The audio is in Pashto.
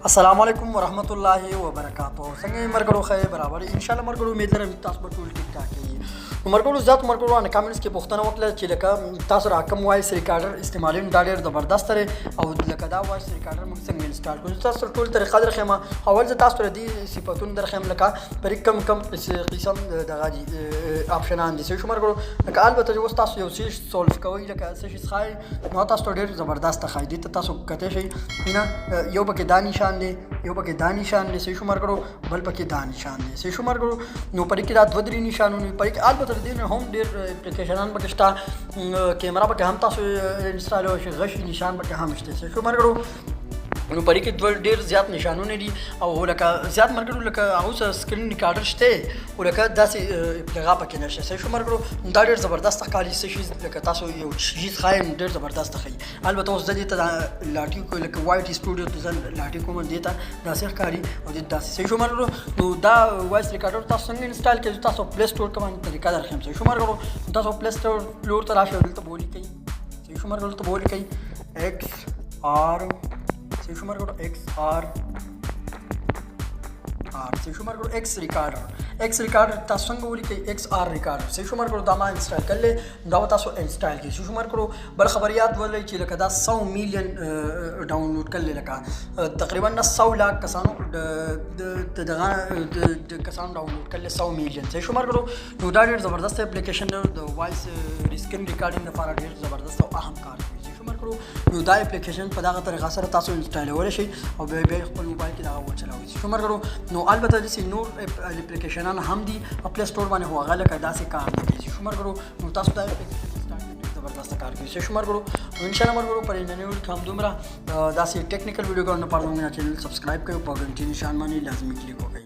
अस्सलाम वालेकुम वरहमतुल्लाहि वबरकातुहू। څنګه مرګرو خیر برابر ان شاء الله مرګرو امید لرم تاسو به ټول ټیک ټاک یې. مرګرو ذات مرګرو ان کامنټس کې پوښتنه وکړه چې لکه تاسو را کوم وایس ریکارډر استعمالوي دا ډېر زبردست دی او لکه دا وایس ریکارډر موږ څنګه انسټال کړو. تاسو ټول طریقه درخمه اول زه تاسو ردي صفاتونه درخم لکه پر کم قسم دغه دي اپشنان دي چې مرګرو لکه البته اوس تاسو یو څه سولف کوئ لکه څه شي ښایي نو تاسو ډېر زبردست ښایي ته تاسو کته شي نه یو پکې دا نشان دی یو پکې دا نشان دی چې شمار کړو بل پکې دا نشان دی چې شمار کړو نو پرې کې دا دوه درې نشانونه پرې کې البته دې نه هم ډېر اپلیکیشنان پکې شته کیمرا پکې هم تاسو انسټال شي غشي نشان پکې هم شته چې شمار کړو نو پرې کې دوه ډېر زیات نشانونه دي او لکه زیات مرګرو لکه اوس سکرین ریکارډر شته او لکه داسې ابتغا پکې نشته چې شمار کړو دا ډېر زبردست ښکاري چې لکه تاسو یو شي خایم ډېر زبردست ښکاري. البته اوس دې ته لاټي کو لکه وایټ سټوډیو ته ځل لاټي کوم دې ته داسې ښکاري او دې داسې شمار کړو نو دا وایس ریکارډر تاسو څنګه انسټال کړئ تاسو پلی سٹور کوم طریقه درخم چې شمار کړو تاسو پلی سٹور ته راشئ دلته بولی کوي چې شمار کړو ته بولی کوي ایکس آر شمار کړو ایکس آر شمار کړو ایکس ریکارډر تاسو څنګه ولیکئ ایکس آر ریکارډر شمار کړو دا ما انسټال کړل دا تاسو انسټال کړئ شمار کړو بل خبريات ولې چې لکه دا 100 میلیون ډاونلوډ کړل لکه تقریبا 100 لاکھ کسانو دغه کسانو ډاونلوډ کړل 100 میلیون شمار کړو نو دا ډېر زبردست اپلیکیشن د وایس سکرین ریکارډینګ لپاره ډېر زبردست او اهم کار دی شمار کړو نو دا اپلیکیشن په دغه طریقه سره تاسو انسټالولی شئ او بیا خپل موبایل کې دغه وچلوئ شمار کړو نو البته داسې نور اپلیکیشنان هم دي په پلی سټور باندې خو هغه لکه داسې کار نه کوي شمار کړو نو تاسو دا اپلیکیشن سټارټ کړئ زبردست کار کوي شمار کړو ان شاء الله مرګرو پر نن ویډیو کې هم دومره داسې ټیکنیکل ویډیو ګانو لپاره موږ چینل سبسکرایب کړئ او په غنټې نشان باندې لازمي کلیک وکړئ.